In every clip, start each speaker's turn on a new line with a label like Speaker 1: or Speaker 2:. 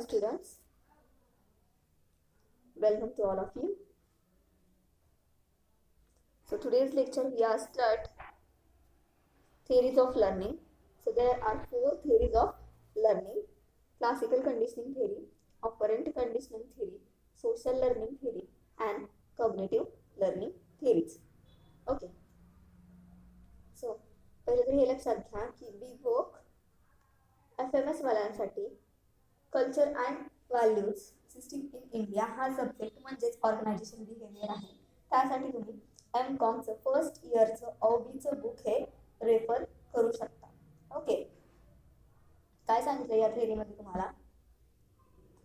Speaker 1: students, welcome to all of you. So today's lecture we are start theories of learning. So there are 4 theories of learning: classical conditioning theory, operant conditioning theory, social learning theory, and cognitive learning theories. Okay. So पहिले तर हे लक्षात घ्या की BVOC FMS वाल्यांसाठी culture and values system in India हा subject म्हणजेच organization behaviour आहे. त्यासाठी तुम्ही MCOMचं फर्स्ट इयरचं OBचं बुक हे रेफर करू शकता. ओके. काय सांगितलं या थेअरीमध्ये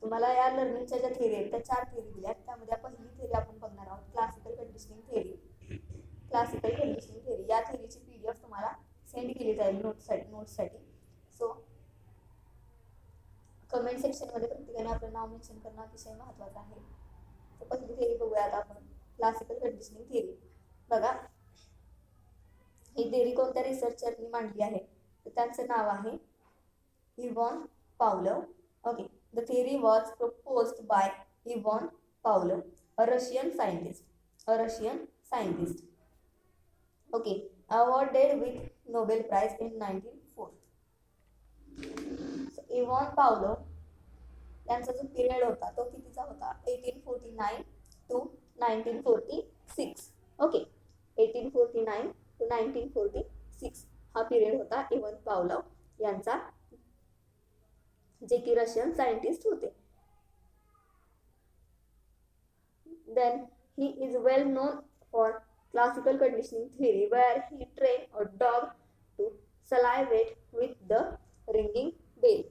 Speaker 1: तुम्हाला या लर्निंगच्या ज्या थेअरी आहेत त्या 4 थेअरी दिल्या आहेत. त्यामध्ये पहिली थेअरी आपण बघणार आहोत classical conditioning theory. Classical conditioning theory या थेअरीची PDF तुम्हाला सेंड केली जाईल नोट्ससाठी. सो कमेंट सेक्शनमध्ये प्रत्येकाने आपलं नाव मेन्शन करणं अतिशय महत्त्वाचं आहे. तर पहिली थेअरी बघूयात आपण, क्लासिकल कंडिशनिंग थेअरी. बघा, ही थेअरी कोणत्या रिसर्चरनी मांडली आहे तर त्यांचं नाव आहे Ivan Pavlov. Okay. The theory was proposed by Ivan Pavlov, a Russian scientist. Okay. Awarded with Nobel prize in 1904. Ivan Pavlov यांचा जो पिरियड होता तो कितीचा होता? 1849 to 1946. ओके. 1849 to 1946 हा पिरियड होता इव्हॉन पावलोव यांचा, जे की रशियन सायंटिस्ट होते. Then he is well known for classical conditioning theory where he trained a dog to salivate with the ringing bell.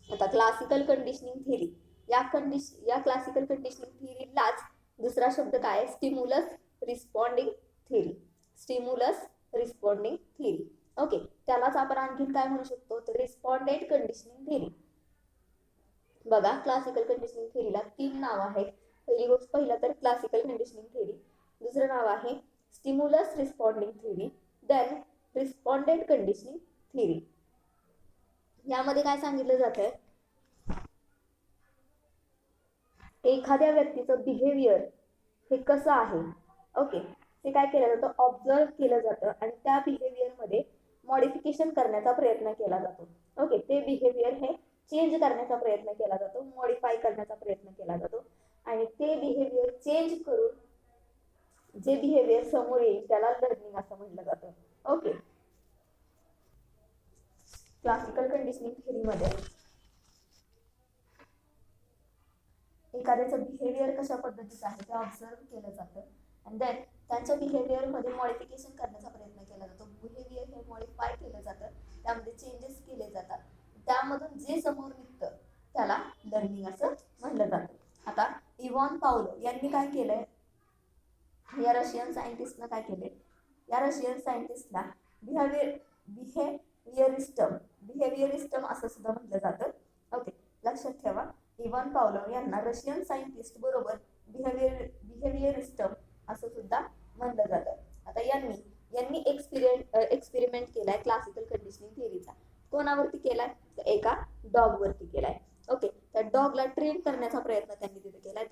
Speaker 1: आता क्लासिकल कंडिशनिंग थेअरी या क्लासिकल कंडिशनिंग थेअरीलाच दुसरा शब्द काय आहे? Stimulus responding theory. ओके. त्यालाच आपण आणखीन काय म्हणू शकतो तर रिस्पॉन्डेंट कंडिशनिंग थेअरी. बघा, क्लासिकल कंडिशनिंग थेअरीला 3 नाव आहेत. पहिला तर क्लासिकल कंडिशनिंग थेअरी, दुसरं नाव आहे stimulus responding theory, then respondent conditioning theory. यामध्ये काय सांगितलं जातंय? एखाद्या व्यक्तीचं बिहेवियर हे कसं आहे, ओके, ते काय केलं जातं? ऑब्झर्व केलं जातं आणि त्या बिहेवियरमध्ये मॉडिफिकेशन करण्याचा प्रयत्न केला जातो. ओके. ते बिहेवियर हे चेंज करण्याचा प्रयत्न केला जातो, मॉडिफाय करण्याचा प्रयत्न केला जातो आणि ते बिहेवियर चेंज करून जे बिहेवियर समोर येईल त्याला लर्निंग असं म्हटलं जातं. ओके. क्लासिकल कंडिशनिंग थेअरीमध्ये एखाद्याचं बिहेवियर कशा पद्धतीचं आहे ते ऑब्झर्व केलं जातं आणि देन त्यांच्या बिहेवियरमध्ये मॉडिफिकेशन करण्याचा प्रयत्न केला जातो. बिहेवियर हे मॉडिफाय केलं जातं, त्यामध्ये चेंजेस केले जातात, त्यामधून जे समोर निघतं त्याला लर्निंग असं म्हटलं जातं. आता इव्हॉन पावलोव यांनी काय केलंय? या रशियन सायंटिस्टनं काय केलंय? या रशियन सायंटिस्टला बिहेवियरिस्टम असं सुद्धा म्हटलं जातं. ओके. लक्षात ठेवा, इव्हॉन पावलोव यांना रशियन सायंटिस्ट बरोबर बिहेवियरिस्टम असं सुद्धा म्हटलं जातं. आता यांनी एक्सपेरिमेंट केलाय क्लासिकल कंडिशनिंग थेअरीचा. कोणावरती केलाय? तर एका डॉग वरती केलाय. ओके. त्या डॉगला ट्रेन करण्याचा प्रयत्न त्यांनी तिथे केलाय.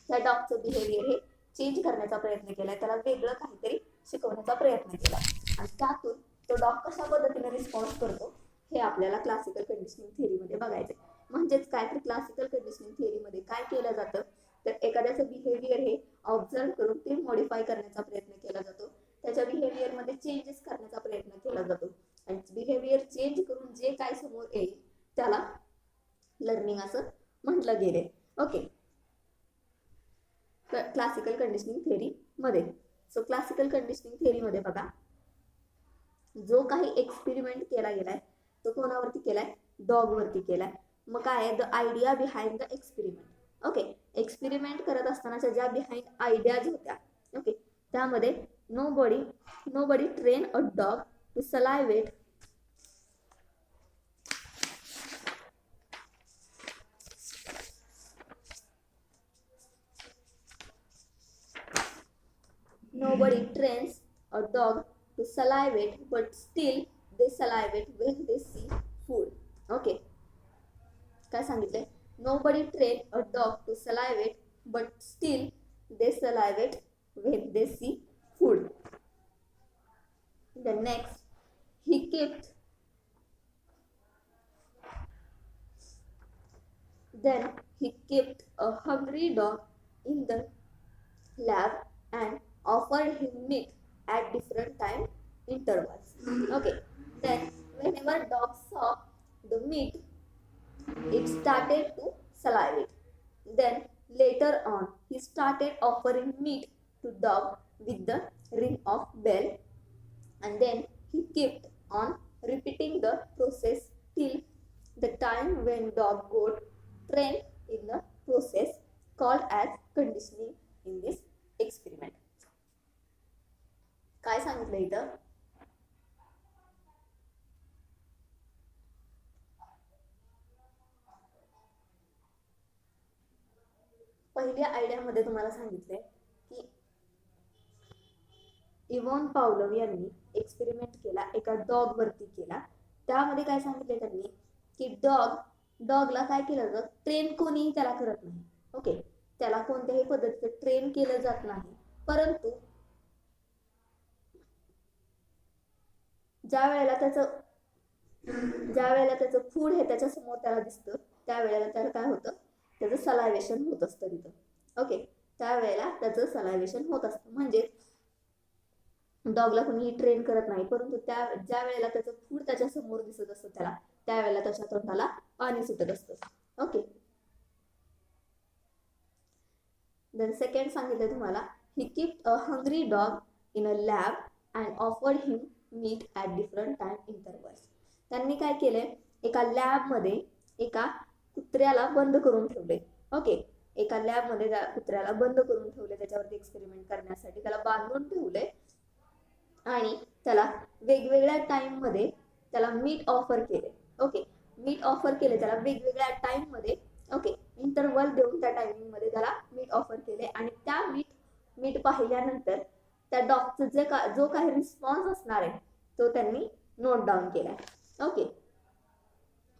Speaker 1: त्या डॉगचं बिहेवियर हे चेंज करण्याचा प्रयत्न केलाय, त्याला वेगळं काहीतरी शिकवण्याचा प्रयत्न केला आणि त्यातून तो डॉग कशा पद्धतीने रिस्पॉन्स करतो हे आपल्याला क्लासिकल कंडिशनिंग थेअरीमध्ये बघायचं. म्हणजेच काय तर क्लासिकल कंडिशनिंग थेअरीमध्ये काय केलं जातं तर एखाद्याचं बिहेवियर हे ऑब्झर्व करून ते मॉडिफाय करण्याचा प्रयत्न केला जातो, त्याच्या बिहेवियरमध्ये चेंजेस करण्याचा प्रयत्न केला जातो आणि बिहेवियर चेंज करून जे काय समोर येईल त्याला लर्निंग असं म्हटलं गेले. ओके. क्लासिकल कंडिशनिंग थेअरीमध्ये. सो क्लासिकल कंडिशनिंग थेअरीमध्ये बघा, जो काही एक्सपेरिमेंट केला गेलाय तो कोणावरती केलाय? डॉग वरती केलाय. मग काय आहे? The idea behind the experiment. Okay. Experiment करत असतानाच्या ज्या बिहाइंड आयडियाज होत्या, ओके, त्यामध्ये nobody train a dog to salivate Nobody trains a dog to salivate, but still they salivate when they see food. Okay. काय सांगितले, nobody train a dog to salivate but still they salivate when they see food. The next, he kept then he kept a hungry dog in the lab and offered him meat at different time intervals. Okay, then whenever dog saw the meat, it started to salivate. Then later on, he started offering meat to dog with the ring of bell, and then he kept on repeating the process till the time when dog got trained in the process called as conditioning in this experiment. काय सांगितलं इथं, पहिल्या आयडियामध्ये तुम्हाला सांगितले की इव्हॉन Pavlov यांनी experiment केला, एका डॉग वरती केला. त्यामध्ये काय सांगितले त्यांनी की डॉगला काय केलं जातं, ट्रेन कोणीही त्याला करत नाही. ओके, त्याला कोणत्याही पद्धतीने ट्रेन केलं जात नाही, परंतु ज्या वेळेला त्याचं फूड हे त्याच्या समोर त्याला दिसतं, त्यावेळेला त्याला काय होतं, त्याचं सलायवेशन होत असतं तिथं. ओके, त्यावेळेला त्याचं सलायवेशन होत असतं. म्हणजे डॉगला कोणीही ट्रेन करत नाही, परंतु ज्या वेळेला त्याचं फूड त्याच्या समोर दिसत असतं त्याला, त्यावेळेला त्याच्या तोंडाला पाणी सुटत असतं. ओके, देन सेकंड सांगितलं तुम्हाला, he kept a hungry dog in a lab and offered him meat at different time intervals. त्यांनी काय केले, एका लॅबमध्ये एका कुत्र्याला बंद करून ठेवले. ओके, एका लॅबमध्ये त्या कुत्र्याला बंद करून ठेवले, त्याच्यावरती एक्सपेरिमेंट करण्यासाठी त्याला बांधून ठेवले आणि त्याला वेगवेगळ्या टाइम मध्ये त्याला मीट ऑफर केले. ओके, मीट ऑफर केले त्याला वेगवेगळ्या टाइम मध्ये. ओके, इंटरवल देऊन त्या टायमिंग मध्ये त्याला मीट ऑफर केले आणि त्या मीट पाहिल्यानंतर त्या डॉगचा जो काही रिस्पॉन्स असणार आहे तो त्यांनी नोट डाऊन केलाय. ओके,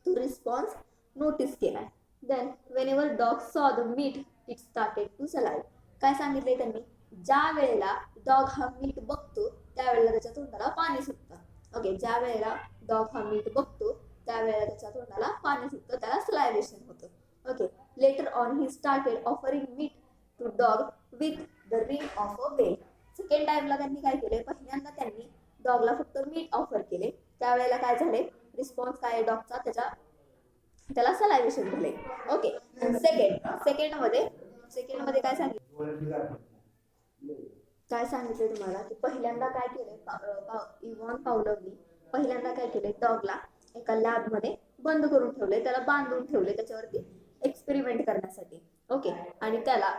Speaker 1: तो रिस्पॉन्स नोटीस केलाय. Then whenever dog saw the meat it started to salivate. काय सांगितले त्यांनी, ज्या वेळेला डॉग हा मीट बघतो त्यावेळेला त्याच्या तोंडाला पाणी सुटतं. ओके, ज्या वेळेला डॉग हा मीट बघतो त्यावेळेला त्याच्या तोंडाला पाणी सुटतं, त्याला सलायवेशन होतं. Okay, later on he started offering meat to dog with the ring of a bell. Second टाइमला त्यांनी काय केले, पहिल्यांदा त्यांनी डॉगला फक्त मीट ऑफर केले, त्यावेळेला काय झाले, रिस्पॉन्स काय डॉगचा, त्याला सलायवेशन झाले. ओके, सेकंड मध्ये काय सांगितले तुम्हाला की पहिल्यांदा काय केले, इव्हॉन पावलोवनी पहिल्यांदा काय केले, डॉगला एका लॅब मध्ये बंद करून ठेवले, त्याला बांधून ठेवले त्याच्यावरती एक्सपेरिमेंट करण्यासाठी. ओके, आणि त्याला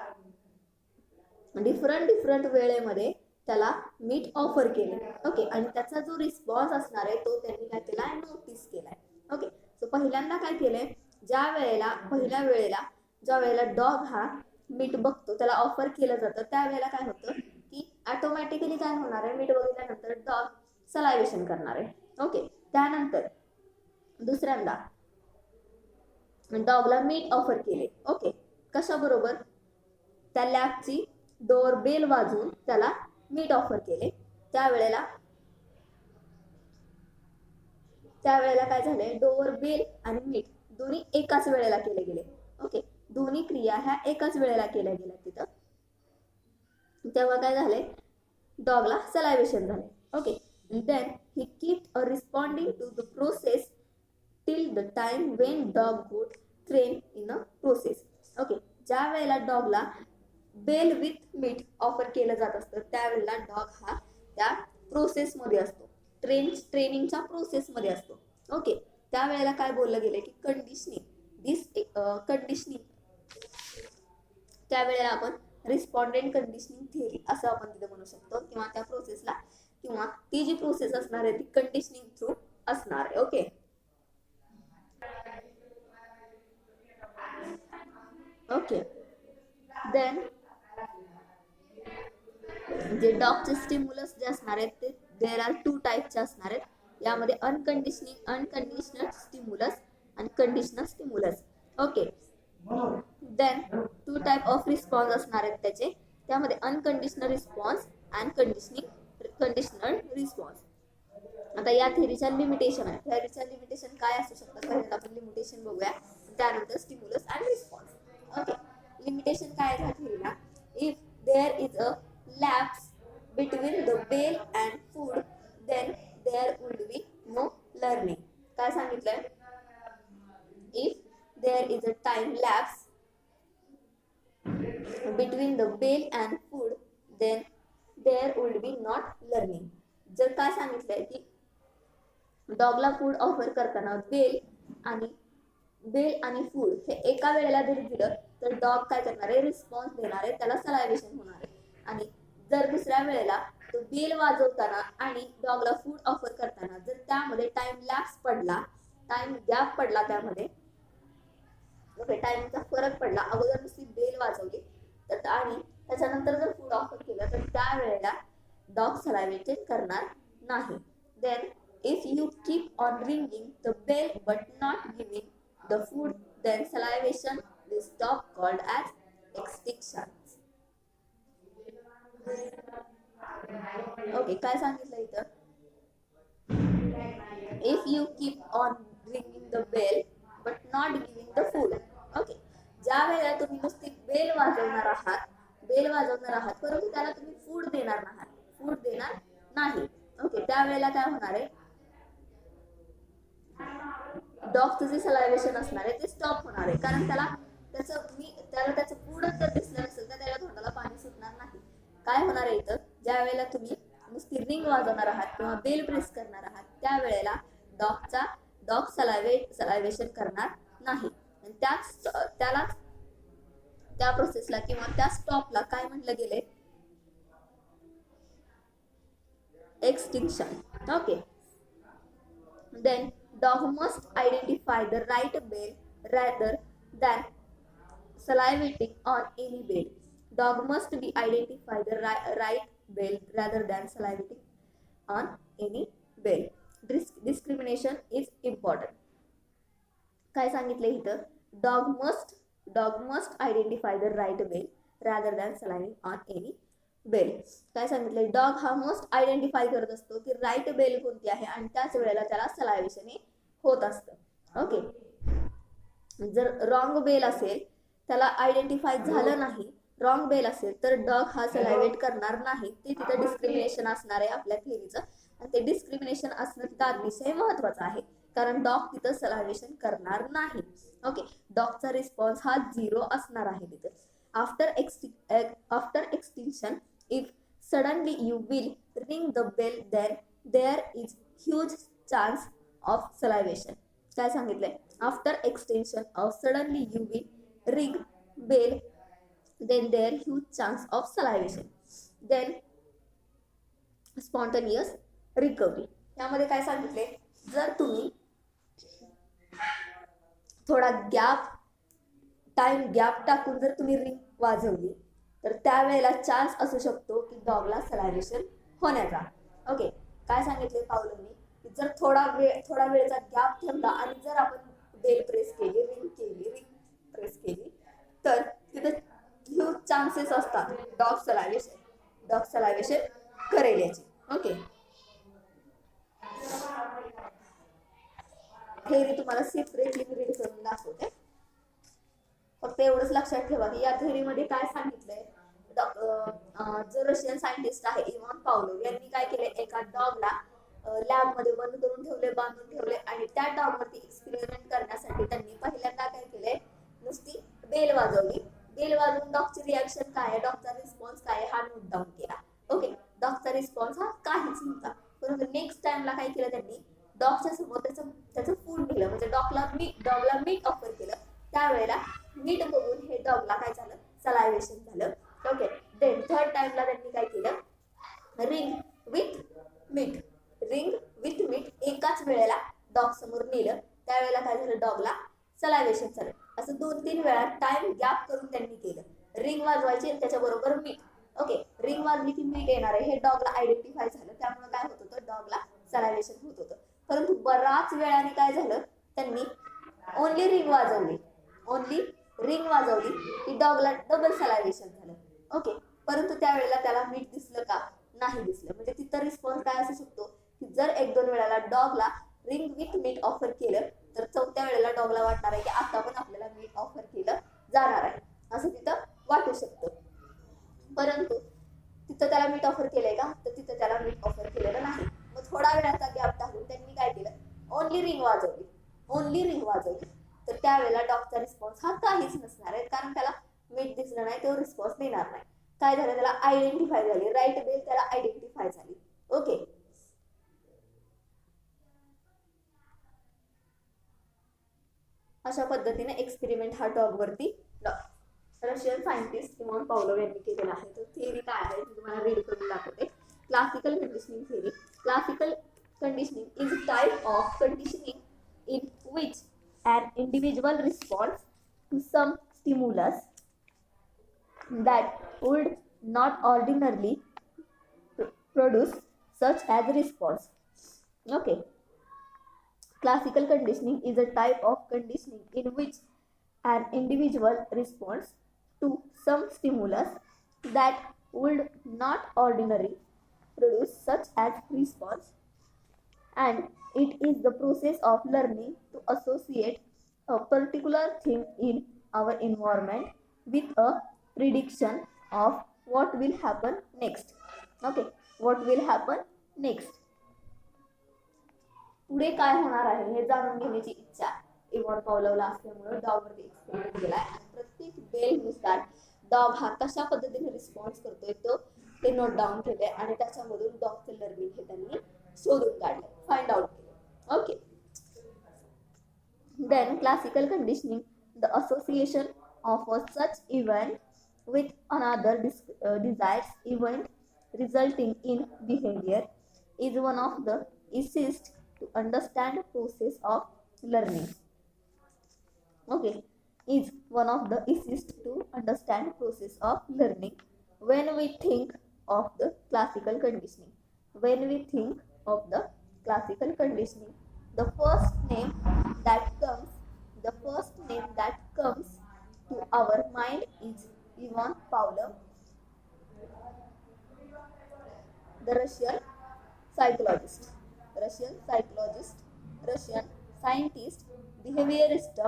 Speaker 1: डिफरंट वेळेमध्ये त्याला मीट ऑफर केले. ओके, आणि त्याचा जो रिस्पॉन्स असणार आहे तो त्यांनी काय केला, नोटीस केलाय. ओके, सो पहिल्यांदा काय केलंय, पहिल्या वेळेला ज्या वेळेला डॉग हा मीट बघतो, त्याला ऑफर केलं जातं, त्यावेळेला काय होतं की ऑटोमॅटिकली काय होणार आहे, मीट बघितल्यानंतर डॉग सलायवेशन करणार आहे. ओके, त्यानंतर दुसऱ्यांदा डॉगला मीट ऑफर केले. ओके, कशा बरोबर, त्या लॅबची डोअर बेल वाजवून त्याला मीट ऑफर केले. त्यावेळेला काय झाले, डोअर बेल आणि मीट दोन्ही एकाच वेळेला केले गेले. ओके, दोन्ही क्रिया ह्या एकाच वेळेला केल्या गेल्या तिथं. तेव्हा काय झाले, डॉगला सलायवेशन झाले. Okay, then he kept a responding to the process till the time when dog got train in a process. Okay, ज्या वेळेला डॉगला बेल विथ मीट ऑफर केलं जात असतं त्यावेळेला डॉग हा त्या प्रोसेसमध्ये असतो, ट्रेनिंगच्या प्रोसेसमध्ये असतो. ओके, त्यावेळेला काय बोललं गेलं की कंडिशनिंग त्यावेळेला आपण रिस्पॉन्डेंट कंडिशनिंग थिअरी असं आपण तिथे म्हणू शकतो, किंवा त्या प्रोसेसला किंवा ती जी प्रोसेस असणार आहे ती कंडिशनिंग थ्रू असणार आहे. ओके, ओके, देन जे डॉगचे स्टिम्युलस जे असणार आहेत ते देर आर 2 टाईपचे असणार आहेत. यामध्ये अनकंडिशनल स्टिम्युलस आणि conditional stimulus. Okay. Then 2 type of response असणार आहेत त्याचे. त्यामध्ये unconditional response and conditional response. आता या थेरीच्या लिमिटेशन आहे. थेरीच्या लिमिटेशन काय असू शकतात पहिल्यांदा आपण लिमिटेशन बघूया, त्यानंतर stimulus and response. Okay. Limitation काय आहे थेरीला? If there is a lapse between the bell and food then there would be no learning. काय सांगितलंय? If there is a time lapse between the bell and food then there would be not learning. जर काय सांगितलंय की डॉगला food offer करताना bell आणि food हे एका वेळेला जर दिलं तर डॉग काय करणार आहे? रिस्पॉन्स देणार आहे, त्याला सलायव्हेशन होणार आहे. आणि जर दुसऱ्या वेळेला तो बेल वाजवताना आणि डॉगला फूड ऑफर करताना जर त्यामध्ये टाइम लॅप्स पडला, टाइम गॅप पडला, त्यामध्ये टाइमचा फरक पडला, अगोदर नुसती बेल वाजवली तर आणि त्याच्यानंतर जर फूड ऑफर केलं तर त्यावेळेला डॉग सलायव्हेटेड करणार नाही. Then if you keep on ringing the bell but not giving the food then salivation will stop, called as extinction. Okay. काय सांगितलं इथं? If you keep on ringing the bell but not giving the food. Okay. ज्या वेळेला तुम्ही नुसती bell वाजवणार आहात परंतु त्याला तुम्ही फूड देणार नाही. ओके. त्यावेळेला काय होणार आहे? डॉगचं जे सलायव्हेशन असणार आहे ते स्टॉप होणार आहे, कारण त्याला त्याचं फूडच जर दिसलं नसेल तर त्याला तोंडाला पाणी सुटणार नाही. काय होणार आहे इथं? ज्या वेळेला तुम्ही नुसती रिंग वाजवणार आहात किंवा बेल प्रेस करणार आहात त्यावेळेला डॉग सलायव्हेशन करणार नाही. त्या प्रोसेसला किंवा त्या स्टॉपला काय म्हटलं गेले? Extinction. Okay. Then dog must identify the right bell rather than salivating on any bell. Dog must be identify the right bell rather than salivating on any bell. Discrimination is important. काय सांगितले इथं? Dog must identify the right bell rather than salivating on any bell. काय सांगितले? Dog हा must identify करत असतो की right bell कोणती आहे आणि त्याच वेळेला त्याला सलायव्हेशन होत असतं. ओके. जर रॉंग बेल असेल, त्याला आयडेंटिफाय झालं नाही, रॉंग बेल असेल तर डॉग हा सलायव्हेट करणार नाही. ते तिथं डिस्क्रिमिनेशन असणार आहे आपल्या थेरीचं. आणि ते डिस्क्रिमिनेशन असणं तिथं अतिशय महत्वाचं आहे, कारण डॉग तिथं सलायव्हेशन करणार नाही. ओके. डॉगचा रिस्पॉन्स हा 0 असणार आहे तिथं. After extinction if suddenly you will ring the bell then there is huge chance of salivation. काय सांगितलंय? After extension of suddenly you will ring bell then there huge chance of salivation. Then spontaneous recovery. यामध्ये काय सांगितले? जर तुम्ही थोडा time gap टाकून जर तुम्ही रिंग वाजवली तर त्यावेळेला चान्स असू शकतो की डॉगला सलायव्हेशन होण्याचा. ओके. काय सांगितले पावलांनी? की जर थोडा वेळचा गॅप ठेवला आणि जर आपण बेल प्रेस केली, रिंग प्रेस केली तर तिथे ह्यूज चान्सेस असतात डॉग सलायव्हेशन करेल याची. ओके. थेरी तुम्हाला सेपरेटली रीड करून दाखवते. फक्त एवढंच लक्षात ठेवा की या थेरीमध्ये काय सांगितलंय? जो रशियन सायंटिस्ट आहे इव्हान पावलोव यांनी काय केले? एका डॉगला लॅबमध्ये बांधून ठेवले आणि त्या डॉगवरती एक्सपेरिमेंट करण्यासाठी त्यांनी पहिल्यांदा काय केले? नुसती बेल वाजवली. बेल वाजवून डॉगची रिॲक्शन काय आहे, डॉगचा रिस्पॉन्स काय आहे हा नोट डाऊन केला. ओके. डॉगचा रिस्पॉन्स हा काहीच नव्हता. परंतु नेक्स्ट टाइमला काय केलं त्यांनी? डॉगच्या समोर त्याचं फूड दिलं, म्हणजे डॉगला मीट ऑफर केलं. त्यावेळेला मीट बघून हे डॉगला काय झालं? सलायव्हेशन झालं. ओके. देन थर्ड टाइमला त्यांनी काय केलं? रिंग विथ मीट एकाच वेळेला डॉग समोर नेलं. त्यावेळेला काय झालं? डॉगला सलायव्हेशन झालं. असं 2-3 वेळा टाइम गॅप करून त्यांनी केलं. रिंग वाजवायची आणि त्याच्याबरोबर मीट. ओके. रिंग वाजली की मीट येणार आहे हे डॉगला आयडेंटिफाय झालं. त्यामुळे काय होत होतं? डॉगला सलायव्हेशन होत होतं. परंतु बराच वेळाने काय झालं? त्यांनी ओनली रिंग वाजवली ओनली रिंग वाजवली की डॉगला डबल सलायव्हेशन झालं. ओके, परंतु त्यावेळेला त्याला मीठ दिसलं का? नाही दिसलं. म्हणजे तिथं रिस्पॉन्स काय असू शकतो की जर 1-2 वेळेला डॉगला रिंग विथ मीठ ऑफर केलं तर 4थ्या वेळेला डॉगला वाटणार आहे की आता पण आपल्याला मीठ ऑफर केलं जाणार आहे, असं तिथं वाटू शकतं. परंतु तिथं त्याला मीठ ऑफर केलंय का? तर तिथं त्याला मीठ ऑफर केलेलं नाही. मग थोडा वेळाचा गॅप टाकून त्यांनी काय केलं? ओनली रिंग वाजवली. ओनली रिंग वाजवली तर त्यावेळेला डॉगचा रिस्पॉन्स हा काहीच नसणार आहे, कारण त्याला मीठ दिसलं नाही, तो रिस्पॉन्स देणार नाही. काय झालं? त्याला आयडेंटिफाय झाली, राईट बेल त्याला आयडेंटिफाय झाली. ओके, अशा पद्धतीने एक्सपेरिमेंट हा डॉग वरती रशियन सायंटिस्ट इव्हॉन पावलोव यांनी केलेला आहे. तर थिअरी काय आहे मी तुम्हाला रीड करून दाखवते. Classical conditioning theory. Classical conditioning is a type of conditioning in which an individual responds to some stimulus that would not ordinarily produce such as a response. Okay. Classical conditioning is a type of conditioning in which an individual responds to some stimulus that would not ordinarily produce such as response, and it is the process of learning to associate a particular thing in our environment with a prediction of what will happen next. Okay, what will happen next. पुढे काय होणार आहे हे जाणून घेण्याची इच्छा इव्हॉन पावलोवला असल्यामुळे डॉगवरती experiment केलाय आणि प्रत्येक बेलनुसार डॉग हा कशा पद्धतीने रिस्पॉन्स करतोय तो ते नोट डाऊन केले आणि त्याच्यामधून डॉगचं लर्निंग हे त्यांनी शोधून काढलं, फाइंड आउट केलं. Okay, then classical conditioning, the association of a such event with another desired event resulting in behavior is one of the easiest to understand process of learning. Okay, is one of the easiest to understand process of learning. When we think of the classical conditioning, when we think of the classical conditioning, the first name that comes the first name that comes to our mind is Ivan Pavlov, the psychologist, Russian psychologist, Russian scientist, behaviorist.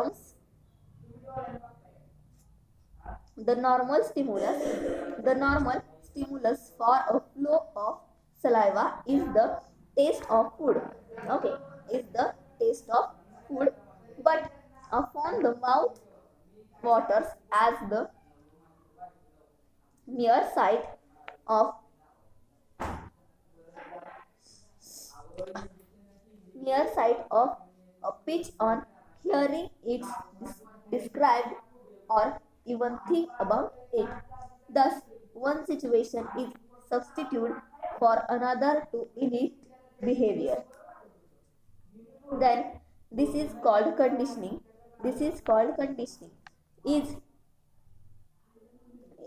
Speaker 1: The normal stimulus, the normal stimulus for a flow of saliva is the taste of food. Okay, is the taste of food, but often the mouth waters as the mere sight of a pitch on hearing it described or even think about it. Thus, one situation is substituted for another to elicit behavior. Then, this is called conditioning. This is called conditioning. Is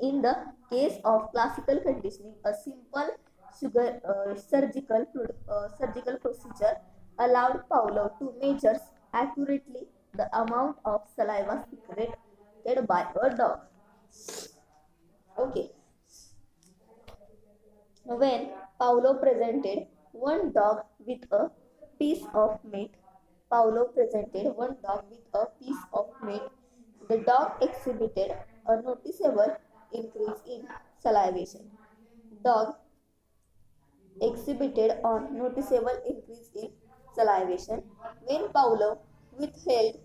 Speaker 1: in the case of classical conditioning, a simple surgical procedure allowed Pavlov to measure accurately the amount of saliva secreted by a dog. Okay. When Pavlov presented one dog with a piece of meat, Pavlov presented one dog with a piece of meat. The dog exhibited a noticeable increase in salivation. Dog exhibited a noticeable increase in salivation when Pavlov withheld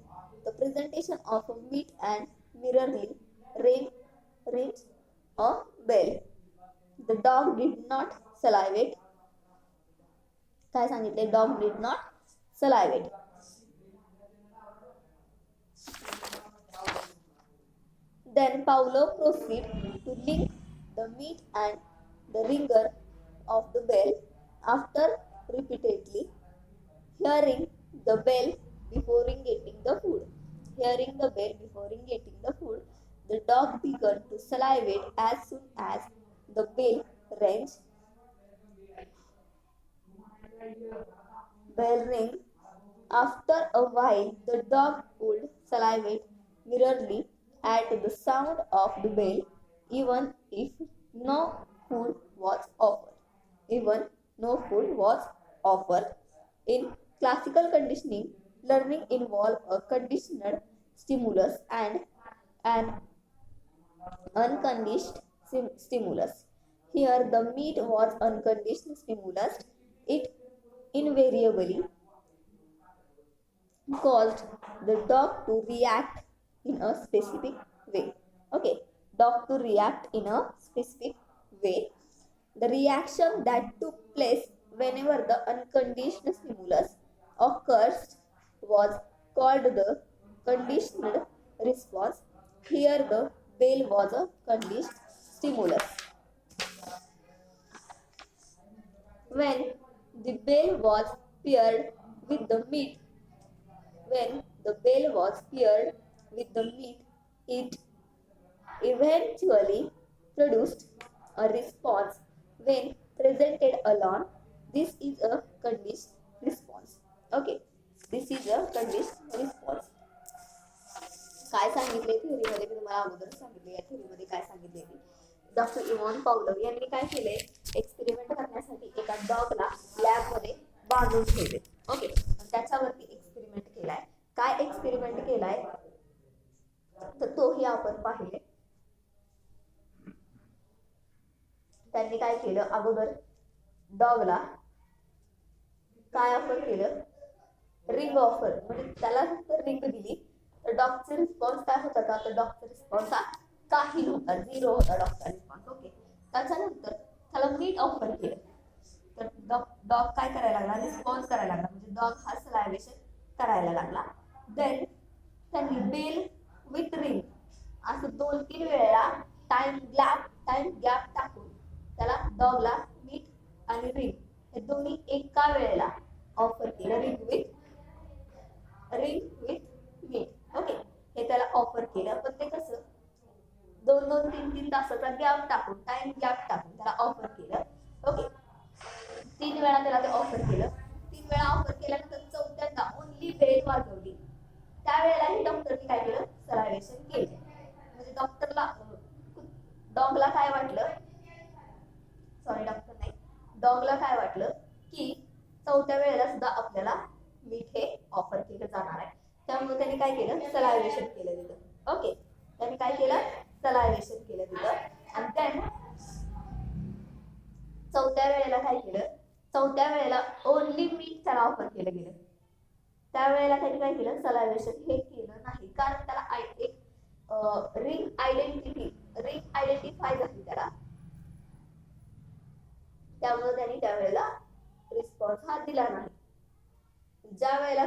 Speaker 1: the presentation of a meat and merely rang a bell. The dog did not salivate. काय सांगितले? Dog did not salivate. Then Pavlov proceeded to link the meat and the ringer of the bell. After repeatedly hearing the bell before getting the food, hearing the bell before getting the food, the dog began to salivate as soon as the bell rang. After a while, the dog would salivate mirrorly at the sound of the bell, even if no food was offered. Even no food was offered. In classical conditioning, learning involves a conditioned stimulus and an unconditioned stimulus. Here, the meat was unconditioned stimulus. It invariably caused the dog to react in a specific way. Okay, dog to react in a specific way. The reaction that took place whenever the unconditioned stimulus occurs was called the conditioned response. Here, the bell was a conditioned stimulus. When the bell was paired with the meat, when the bell was paired with the meat, it eventually produced a response. When presented alone, this is a conditioned response. Okay, this is a conditioned response. काय सांगितले थेअरीमध्ये मी तुम्हाला अगोदर सांगितले या थेअरीमध्ये काय सांगितले doctor इव्हॉन Fowler यांनी काय केले एक्सपेरिमेंट करण्यासाठी एका डॉगला लॅबमध्ये बांधून ठेवले ओके त्याच्यावरती एक्सपेरिमेंट केलाय काय एक्सपेरिमेंट केलाय तर तोही आपण पाहिले त्यांनी काय केलं अगोदर डॉगला काय ऑफर केलं रिंग ऑफर म्हणजे त्याला रिंग दिली तर डॉगचा रिस्पॉन्स काय होता का तर डॉगचा रिस्पॉन्स हा काही नव्हता झिरो होता डॉगचा रिस्पॉन्स ओके त्याच्यानंतर त्याला मीट ऑफर केलं तर डॉग काय करायला लागला रिस्पॉन्स करायला लागला म्हणजे डॉग हा सलायव्हेशन करायला लागला देन त्यांनी बेल विथ रिंग असं 2-3 वेळा टाइम गॅप टाकून त्याला डॉगला मीट आणि रिंग हे दोन्ही एका वेळेला ऑफर केलं रिंग विथ मीट ओके हे त्याला ऑफर केलं पण ते कसं 2-3 तासाचा गॅप टाकून टाइम गॅप टाकून त्याला ऑफर केलं ओके 3 वेळा त्याला ते ऑफर केलं 3 वेळा ऑफर केल्यानंतर चौथ्यांदा ओनली बेल वाजवली त्यावेळेलाही डॉक्टरने काय केलं सलायव्हेशन केलं म्हणजे डॉगला काय वाटलं सॉरी डॉक्टर नाही डॉगला काय वाटलं की चौथ्या वेळेला सुद्धा आपल्याला मीठ हे ऑफर केलं जाणार आहे त्यामुळे त्यांनी काय केलं सलायव्हेशन केलं तिथं ओके त्यांनी काय केलं सलायव्हेशन केलं तिथं आणि देन चौथ्या वेळेला काय केलं चौथ्या वेळेला ओनली मीठ त्याला ऑफर केलं गेलं त्यावेळेला त्यांनी काय केलं सलायव्हेशन हे केलं नाही कारण त्याला एक रिंग आयडेंटिफाय झाली त्याला त्यामुळे त्यांनी त्यावेळेला रिस्पॉन्स हा दिला नाही ज्या वेळेला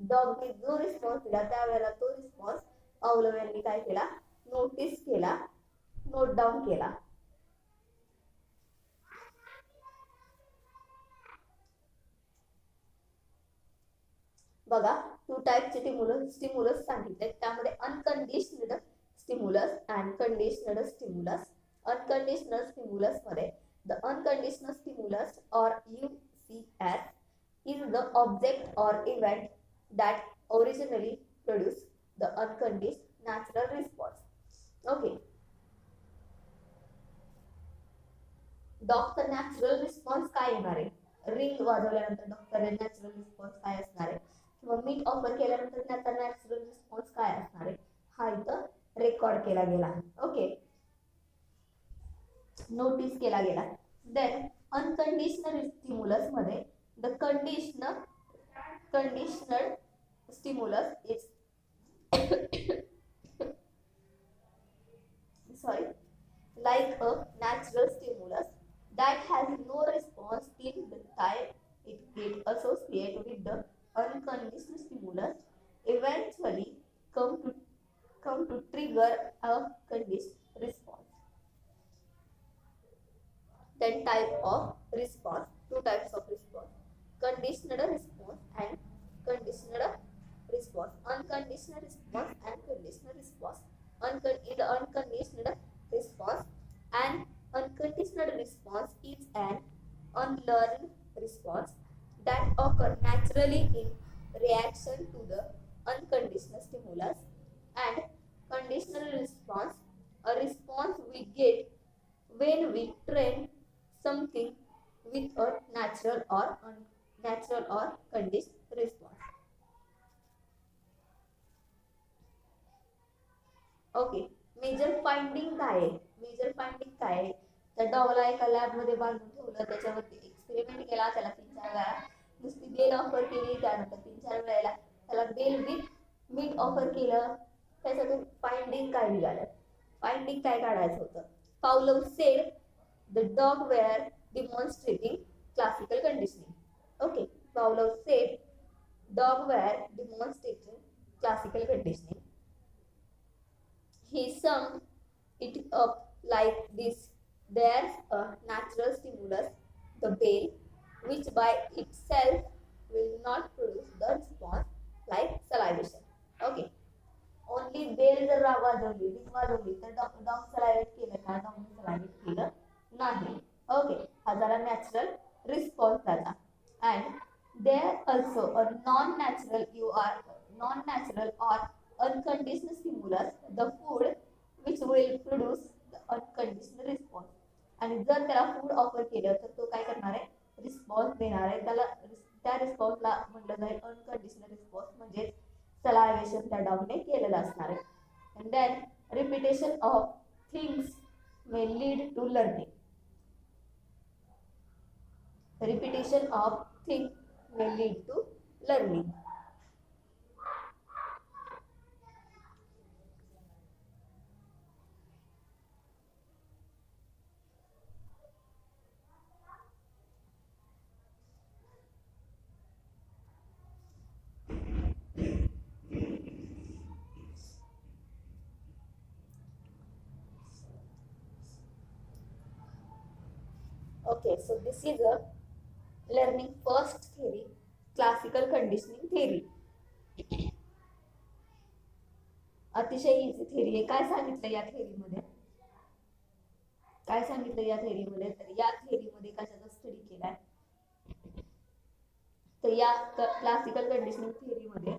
Speaker 1: डॉगने जो रिस्पॉन्स दिला त्यावेळेला तो रिस्पॉन्स पावलोव यांनी काय केला नोटीस केला नोट डाऊन केला बघा 2 टाइपचे स्टिम्युलस सांगितले त्यामध्ये unconditioned stimulus and conditioned stimulus unconditional stimulus मध्ये the unconditional stimulus or UCS is the object or event that originally produced the unconditioned natural response. Okay. डॉगचा नॅचरल रिस्पॉन्स काय येणार आहे रिंग वाजवल्यानंतर डॉगचा नॅचरल रिस्पॉन्स काय असणार आहे किंवा मीट ऑफर केल्यानंतर त्याचा नॅचरल रिस्पॉन्स काय असणार आहे हा इथं रेकॉर्ड केला गेला ओके नोटीस केला गेला देन अनकंडिशनल स्टिम्युलस मध्ये the conditional stimulus is sorry like a natural stimulus that has no response till the time it get associated with the unconditional stimulus eventually come to trigger a conditioned response then type of response 2 types of response conditional response and conditional response unconditional response and conditional response in the unconditional response an unconditional response is an unlearned response that occur naturally in reaction to the unconditional stimulus and conditional response, a response we get when we train something with a natural or unnatural or conditioned response. Okay, major finding काय आहे? Major finding काय आहे? त्या डॉगला एका lab मध्ये बांधून ठेवलं, त्याच्यावरती एक्सपेरिमेंट केला, त्याला 3-4 वेळा नुसती बेल ऑफर केली, त्यानंतर 3-4 वेळेला त्याला बेल विथ मीट ऑफर केलं. त्याच्यातून फाइंडिंग काय निघालं? फाइंडिंग काय काढायचं होतं? Pavlov said the dog were demonstrating classical conditioning. Okay, Pavlov said dog were demonstrating classical conditioning. He summed it up like this: there's a natural stimulus, the bell, which by itself will not produce the response like salivation. Okay. Only bell जर वाजवली, ring वाजवली तर dog सलायवेट केलं का? डॉगने सलायवेट केलं नाही. Okay, हा झाला नॅचरल रिस्पॉन्स त्याचा. And there also a non-natural or unconditional stimulus, the food, which will produce the unconditional response. आणि जर त्याला फूड ऑफर केलं तर तो काय करणार आहे? रिस्पॉन्स देणार आहे. त्याला त्या रिस्पॉन्सला म्हटलं जाईल अनकंडिशनल रिस्पॉन्स, म्हणजे सलायवेशन त्या डॉगने केलेलं असणार आहे. And then repetition of things may lead to learning. Repetition of things may lead to learning. Okay, so this is a learning first theory, classical conditioning theory. अतिशय इझी थेरी आहे. काय सांगितलं या थेरीमध्ये? काय सांगितलं या थेरीमध्ये? तर या थेरीमध्ये कशाचा स्टडी केलाय? तर या क्लासिकल कंडिशनिंग थेरीमध्ये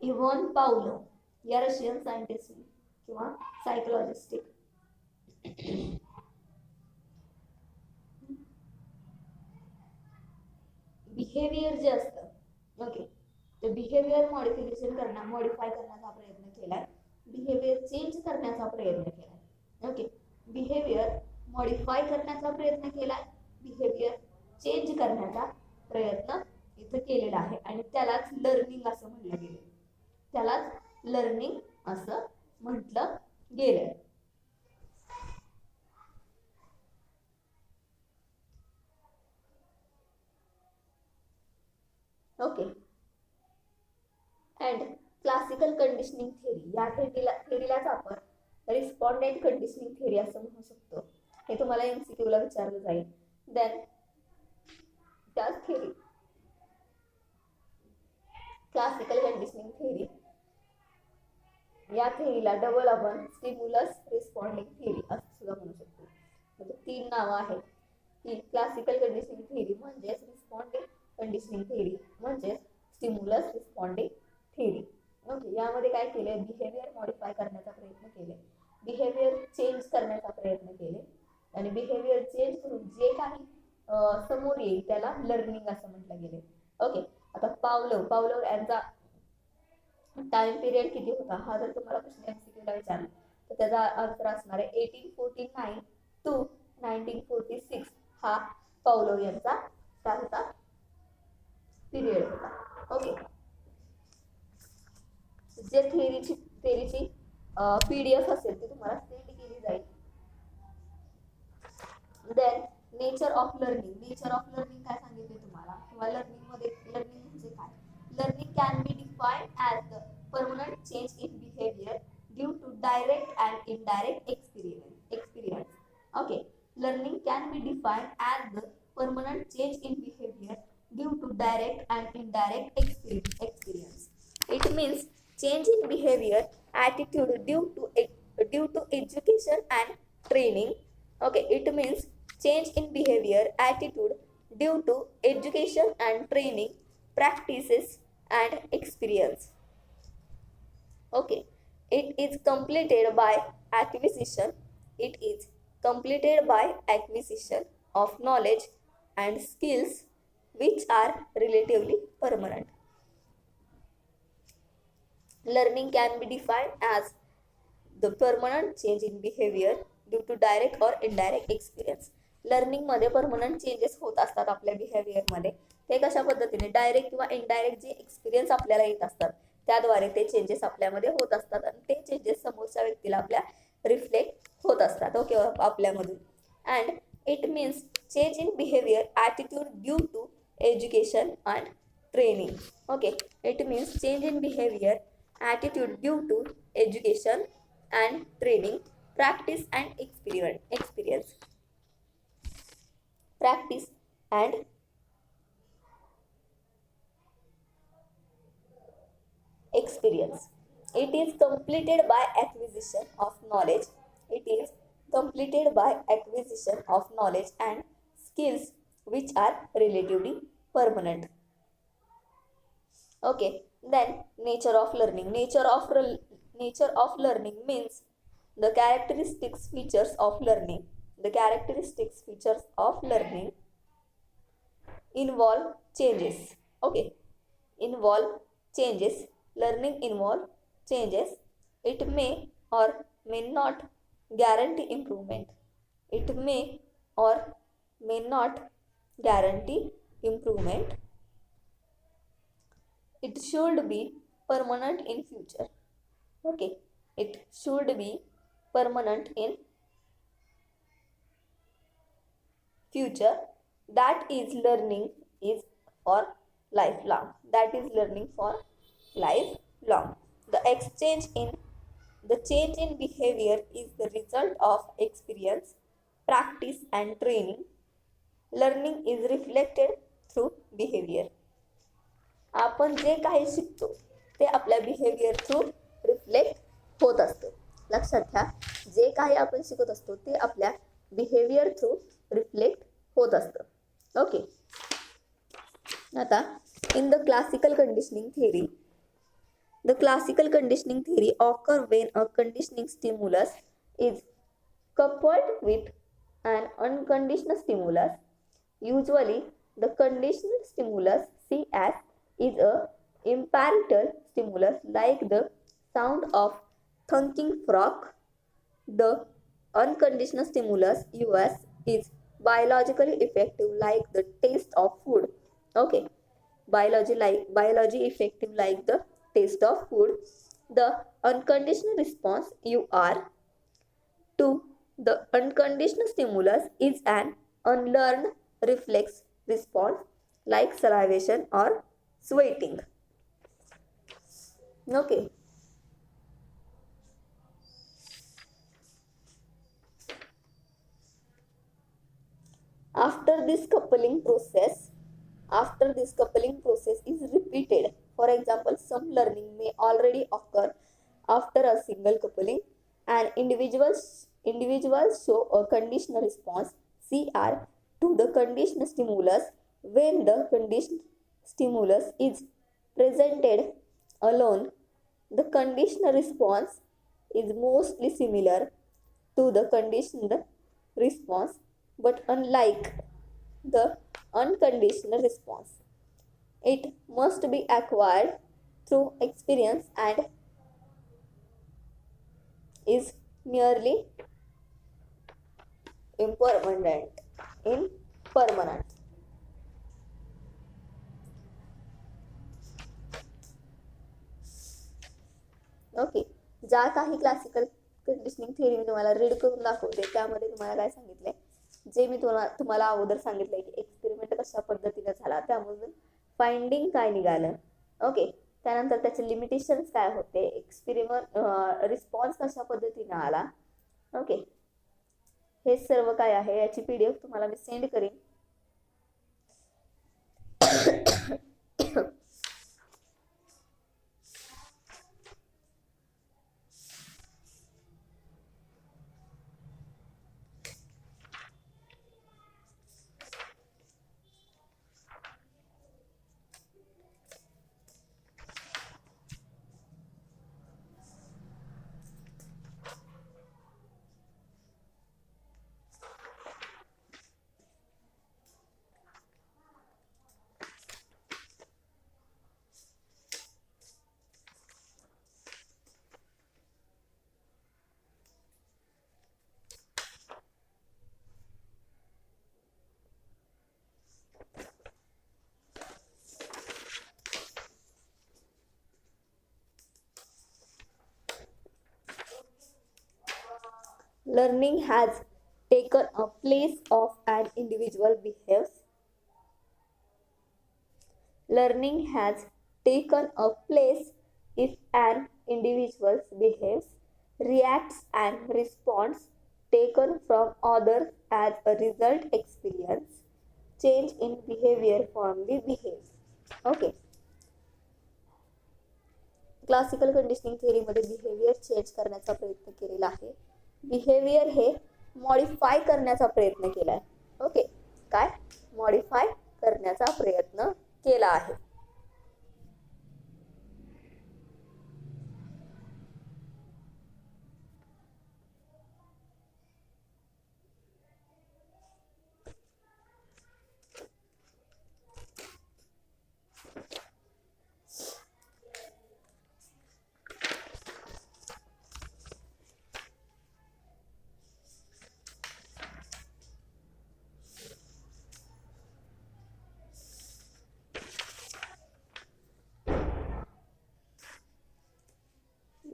Speaker 1: इव्हॉन पावलोव या रशियन सायंटिस्ट किंवा सायकोलॉजिस्ट बिहेवियर जे असतं, ओके, ते बिहेवियर मॉडिफाय करण्याचा प्रयत्न केलाय, बिहेवियर चेंज करण्याचा प्रयत्न केलाय. ओके, बिहेवियर मॉडिफाय करण्याचा प्रयत्न केलाय, बिहेवियर चेंज करण्याचा प्रयत्न इथं केलेला आहे आणि त्यालाच लर्निंग असं म्हटलं गेलं. त्यालाच लर्निंग असं म्हटलं गेलं. Okay, and classical conditioning theory, या थेरीलाच आपण रिस्पॉन्डेंट कंडिशनिंग थेरी असं म्हणू शकतो. हे तुम्हाला MCQ ला विचारलं जाईल. देन त्याच थेरी, क्लासिकल कंडिशनिंग थेरी, या थेरीला डबल आपण स्टिम्युलस रिस्पॉन्डिंग थेरी असं सुद्धा म्हणू शकतो. म्हणजे 3 नावं आहेत. ही क्लासिकल कंडिशनिंग थेरी म्हणजेच रिस्पॉन्डिंग कंडिशनिंग थेरी म्हणजेच स्टिम्युलस रिस्पॉन्डिंग थेरी. ओके, यामध्ये काय केले? बिहेवियर मॉडिफाय करण्याचा प्रयत्न केले, बिहेवियर चेंज करण्याचा प्रयत्न केले आणि बिहेवियर चेंज करून जे काही समोर येईल त्याला लर्निंग असं म्हटलं गेले. ओके, आता पावलोव यांचा टाइम पिरियड किती होता? हा जर तुम्हाला प्रश्न MCQ ला विचारला तर त्याचा आन्सर असणार आहे 1849 टू 1946 हा पावलोव यांचा काय होता? पिरियड होता. ओके, जे थेरीची PDF असेल ती तुम्हाला सेंड केली जाईल. देन नेचर ऑफ लर्निंग काय सांगितले तुम्हाला? किंवा लर्निंग म्हणजे काय? Learning can be defined as the permanent change in behaviour due to direct and indirect experience. Okay, learning can be defined as the permanent change in behaviour due to direct and indirect experience. It means change in behavior, attitude due to education and training. Okay, it means change in behavior, attitude due to education and training, practices and experience. Okay, it is completed by acquisition. It is completed by acquisition of knowledge and skills which are relatively permanent. Learning can be defined as the permanent change in behavior due to direct और indirect experience. लर्निंगमध्ये permanent changes होत असतात आपल्या बिहेवियरमध्ये. ते कशा पद्धतीने direct किंवा indirect जे एक्सपिरियन्स आपल्याला येत असतात त्याद्वारे ते चेंजेस आपल्यामध्ये होत असतात आणि ते चेंजेस समोरच्या व्यक्तीला आपल्या रिफ्लेक्ट होत असतात ओके आपल्यामधून. And it means change in behaviour attitude due to education and training. Okay, it means change in behaviour attitude due to education and training, practice and experience. Practice and experience. It is completed by acquisition of knowledge. It is completed by acquisition of knowledge and skills which are relatively permanent. Okay, then nature of learning. Nature of learning means the characteristics features of learning. The characteristics features of learning involve changes. Okay, involve changes. Learning involve changes. It may or may not guarantee improvement. It may or may not guarantee improvement. It should be permanent in future. Okay, it should be permanent in future. That is learning is for lifelong. That is learning for lifelong. The change in behavior is the result of experience, practice and training. Learning is reflected through behavior. आपण जे काही शिकतो ते आपल्या behaviour through reflect होत असतं. लक्षात घ्या, जे काही आपण शिकत असतो ते आपल्या बिहेवियर थ्रू रिफ्लेक्ट होत असतं. ओके, आता in the classical conditioning theory. The classical conditioning theory occur when a conditioning stimulus is coupled with an unconditional stimulus. Usually the conditional stimulus see as is a imperative stimulus like the sound of thunking frog. The unconditional stimulus US is biologically effective like the taste of food. Okay, biology effective like the taste of food. The unconditional response UR to the unconditional stimulus is an unlearned reflex response like salivation or sweating. Okay, after this coupling process is repeated. For example, some learning may already occur after a single coupling, and individuals show a conditional response CR to the conditional stimulus when the conditional stimulus is presented alone. The conditional response is mostly similar to the conditional response, but unlike the unconditional response, it must be acquired through experience and is merely impermanent. Okay, ज्या काही classical conditioning theory मी तुम्हाला read करून दाखवते त्यामध्ये तुम्हाला काय सांगितलंय, जे मी तुम्हाला अगोदर सांगितलंय की एक्सपेरिमेंट कशा पद्धतीने झाला त्यामधून फाइंडिंग काय निघालं. ओके, त्यानंतर त्याचे लिमिटेशन्स काय होते, एक्सपेरिमेंट रिस्पॉन्स कशा पद्धतीने आला. ओके, हे सर्व काय आहे याची PDF तुम्हाला मी सेंड करेन. learning has taken a place of an individual behaves. Learning has taken a place if an individual behaves, reacts and responds taken from others as a result experience change in behavior formally behaves. Okay. Classical conditioning थेअरीमध्ये behaviour change करण्याचा प्रयत्न केलेला आहे. Behaviour हे modify करण्याचा प्रयत्न केला आहे. ओके, काय मॉडिफाय करण्याचा प्रयत्न केला आहे.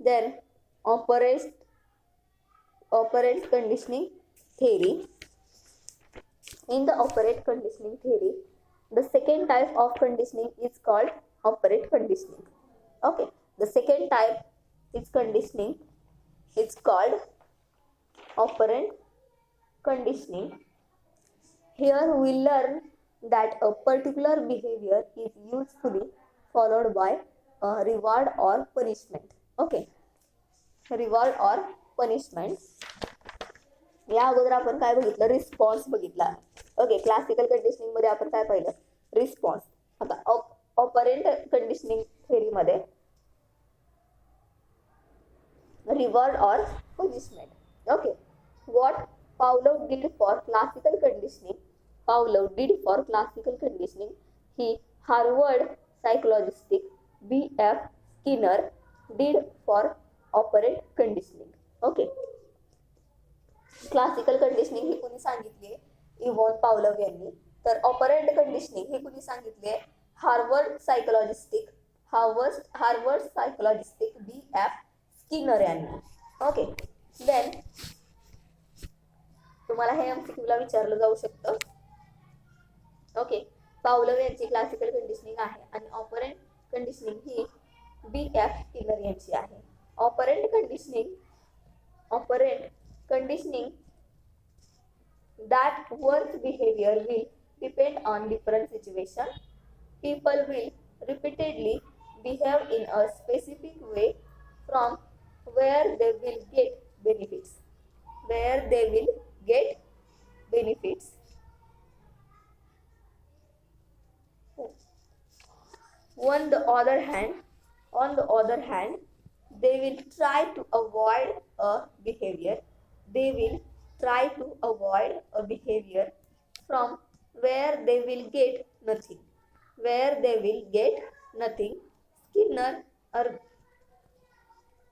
Speaker 1: Then operant conditioning theory. In the operant conditioning theory, the second type of conditioning is called operant conditioning. Okay, the second type is conditioning. It's called operant conditioning. Here we learn that a particular behavior is usefully followed by a reward or punishment. Okay, reward और punishment. या अगोदर आपण काय बघितलं, response बघितला. Okay, classical conditioning मध्ये आपण काय पाहिलं, रिस्पॉन्स. आता ऑपरेंट कंडिशनिंग थेअरी मध्ये रिवॉर्ड और punishment. Okay, what Pavlov did for classical conditioning. Pavlov did for classical conditioning he Harvard psychologist B.F. Skinner did for operant conditioning. Okay, classical conditioning ही कुणी सांगितली, इव्हॉन पावलोव यांनी. तर operand conditioning ही कुणी सांगितली, हार्वर्ड सायकोलॉजिस्ट B.F. स्किनर यांनी. Okay, then तुम्हाला हे MCQ ला विचारलं जाऊ शकतं. ओके, पावलोव यांची क्लासिकल कंडिशनिंग आहे आणि ऑपरेंट कंडिशनिंग ही B.F. स्किनर यांची आहे. Operant conditioning that one's behavior will depend on different situations. People will repeatedly behave in a specific way from where they will get benefits. On the other hand, they will try to avoid a behavior. From where they will get nothing. Skinner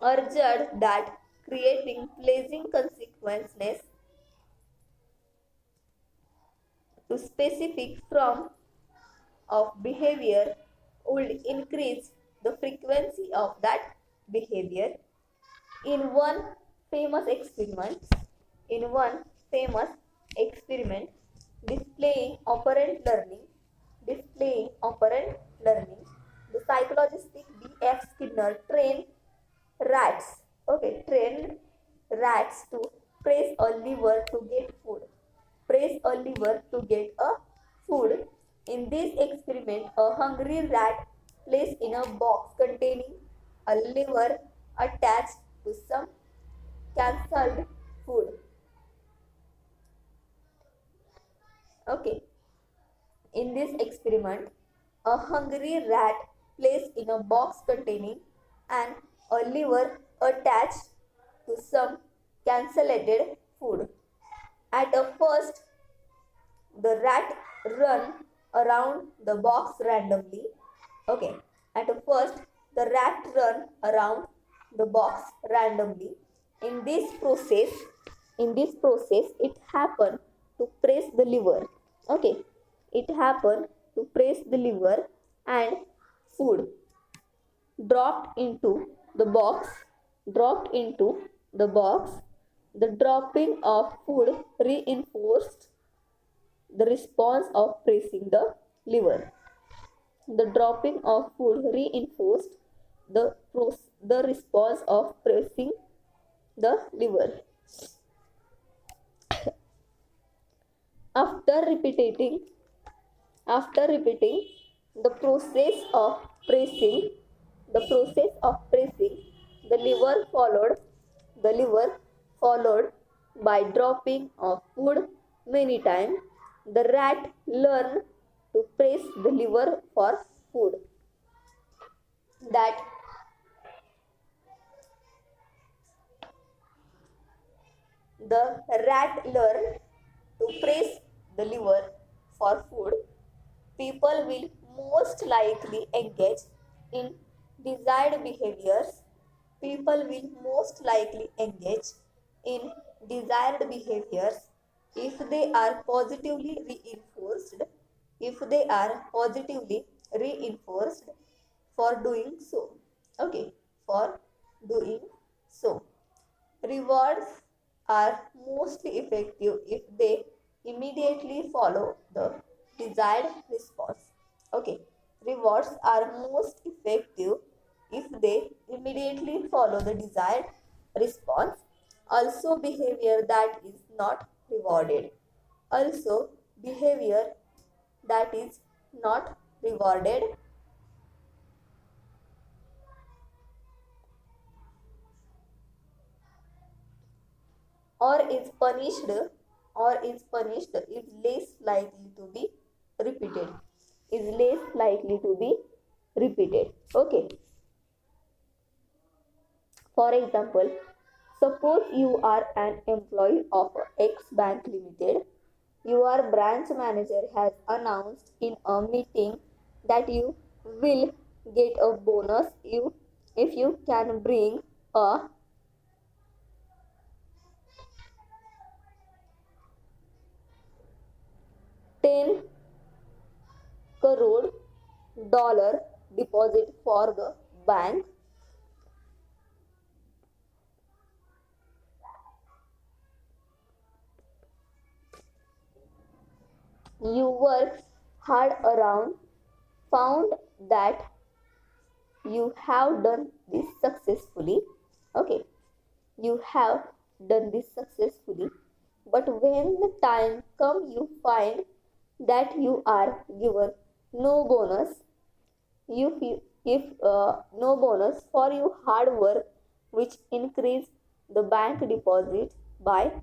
Speaker 1: urged that creating pleasing consequences to specific form of behavior would increase the frequency of that behavior. In one famous experiment displaying operant learning, the psychologist B.F. Skinner trained rats to press a lever to get food. In this experiment, a hungry rat placed in a box containing a lever attached to some cancelled food. Okay. In this experiment, a hungry rat placed in a box containing a lever attached to some cancelled food. At first, the rat ran around the box randomly. Okay. At first, the rat ran around the box randomly. In this process, it happened to press the lever. Okay. It happened to press the lever and food dropped into the box. The dropping of food reinforced the response of pressing the liver. The dropping of food reinforced the response of pressing the liver. After repeating the process of pressing, the liver followed by dropping of food many times. The rat learned to press the liver for food. That the rat learned to press the liver for food, people will most likely engage in desired behaviors. People will most likely engage in desired behaviors if they are positively reinforced. If they are positively reinforced for doing so. Okay, for doing so. Rewards are mostly effective if they immediately follow the desired response. Okay, rewards are most effective if they immediately follow the desired response. Also, behavior that is not rewarded. Also, behavior that is not rewarded or is punished is less likely to be repeated. Okay, for example, suppose you are an employee of X Bank Limited. Your branch manager has announced in a meeting that you will get a bonus if you can bring a 10 crore dollar deposit for the bank. You worked hard around, found that you have done this successfully. Okay, you have done this successfully, but when the time comes, you find that you are given no bonus. If no bonus for your hard work, which increased the bank deposit by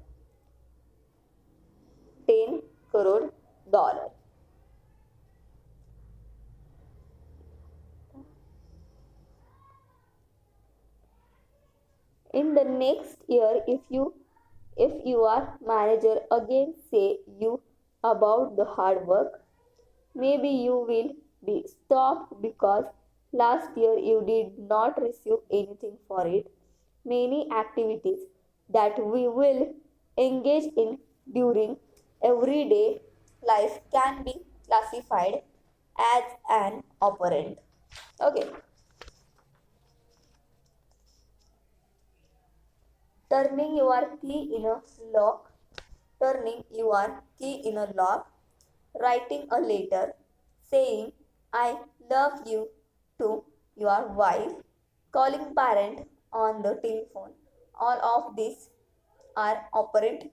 Speaker 1: 10 crore dollar. In the next year, if your manager again say you about the hard work, maybe you will be stopped because last year you did not receive anything for it. Many activities that we will engage in during everyday life can be classified as an operand. Okay. Turning your key in a lock, writing a letter saying I love you to your wife, calling parent on the telephone. All of these are operant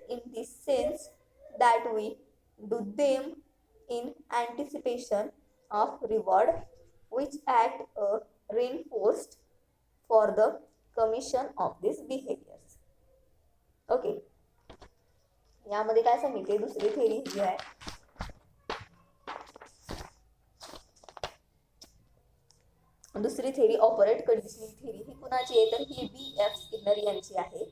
Speaker 1: in the sense that we do them in anticipation of reward, which act reinforced for the commission of these behaviors. Okay, यामध्ये काय सांगितले दुसरी theory जी आहे दुसरी theory operate conditioning theory ही कुणाची आहे तर ही B.F. Skinner यांची आहे.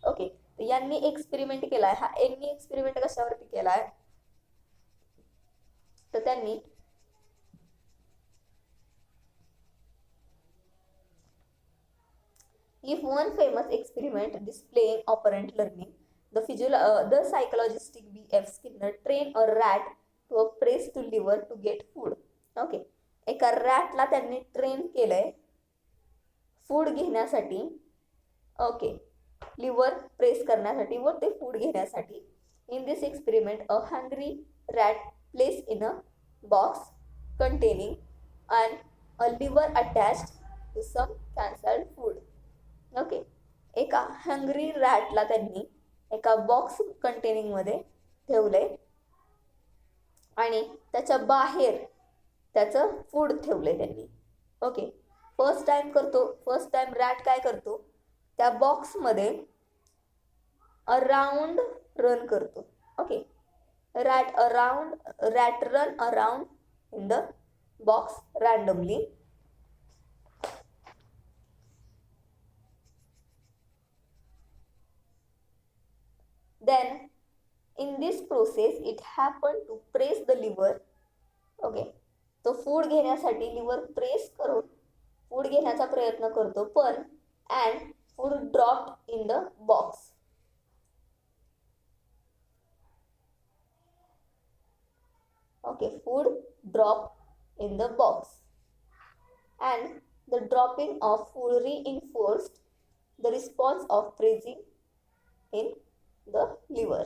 Speaker 1: ओके, तर यांनी एक्सपेरिमेंट केलाय. हा यांनी एक्सपेरिमेंट कशावरती केलाय तर त्यांनी If one famous experiment displaying operant learning, the psychologistic B.F. Skinner trained a rat to press to liver to get food. Okay, एका रॅटला त्यांनी ट्रेन केलंय फूड घेण्यासाठी. ओके, लिव्हर प्रेस करण्यासाठी व ते फूड घेण्यासाठी. In this experiment a hungry rat place in a box containing and a lever attached to some cancelled food. Okay, एका hungry रॅटला त्यांनी एका बॉक्स कंटेनिंगमध्ये ठेवले आणि त्याच्या बाहेर त्याचं फूड ठेवले त्यांनी. ओके, फर्स्ट टाइम रॅट काय करतो, त्या बॉक्समध्ये अराउंड रन करतो. Okay, rat run around in the box randomly. Then in this process it happened to press the liver. Okay, तो फूड घेण्यासाठी लिव्हर प्रेस करून फूड घेण्याचा प्रयत्न करतो, पण and food drop in the box. Okay, food drop in the box and the dropping of food reinforced the response of pressing in the liver.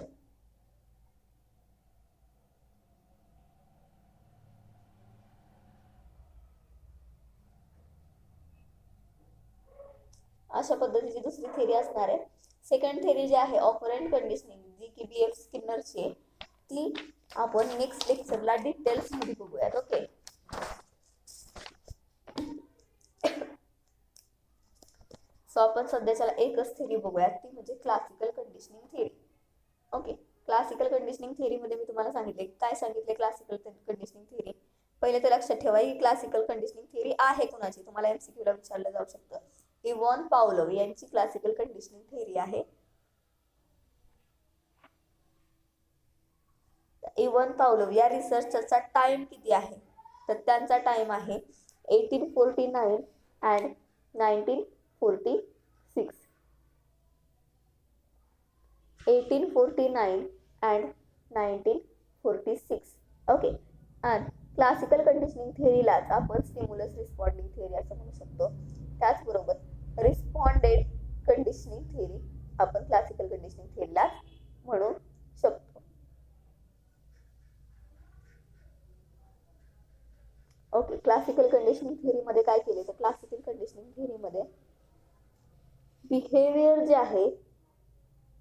Speaker 1: अशा पद्धतीची दुसरी थेरी असणार आहे. सेकंड थेरी जी आहे ऑपरंट कंडिशनिंग, जी की BF स्किनरची आहे, ती आपण नेक्स्ट लेक्चरला डिटेल्स मध्ये बघूयात. ओके, सो आपण सध्याच्याला एकच थेरी बघूयात, ती म्हणजे classical conditioning theory. Okay, classical conditioning थेरीमध्ये मी तुम्हाला सांगितले, काय सांगितले क्लासिकल कंडिशनिंग थेरी. पहिले तर लक्षात ठेवा ही क्लासिकल कंडिशनिंग थेरी आहे कुणाची, तुम्हाला MCQ ला विचारलं जाऊ शकतं. इव्हॉन पावलोव यांची क्लासिकल कंडिशनिंग थेरी आहे. इव्हॉन पावलोव या रिसर्चरचा टाइम किती आहे, तर त्यांचा टाइम आहे 1849 अँड 1946. 1849 अँड 1946. ओके, आणि क्लासिकल कंडिशनिंग थेरीलाच आपण स्टिम्युलस रिस्पॉन्डिंग थेरी असं म्हणू शकतो. त्याचबरोबर रिस्पॉन्डेड कंडिशनिंग थेरी आपण क्लासिकल कंडिशनिंग थेरीला म्हणू शकतो. ओके, क्लासिकल कंडिशनिंग थेरीमध्ये काय केले, तर क्लासिकल कंडिशनिंग थेरीमध्ये बिहेवियर जे आहे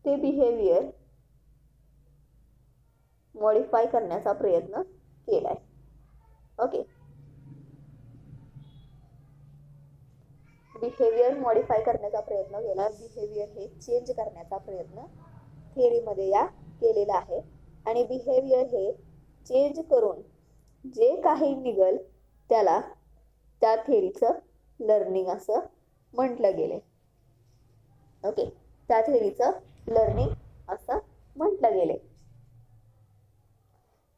Speaker 1: ते बिहेवियर मॉडिफाय करण्याचा प्रयत्न केलाय. ओके, बिहेवियर मॉडिफाय करण्याचा प्रयत्न केला, बिहेवियर हे चेंज करण्याचा प्रयत्न थेरीमध्ये या केलेला आहे. आणि बिहेवियर हे चेंज करून जे काही निघल त्याला त्या थेरीचं लर्निंग असं म्हटलं गेले. ओके, त्या थेरीचं लर्निंग असं म्हटलं गेले.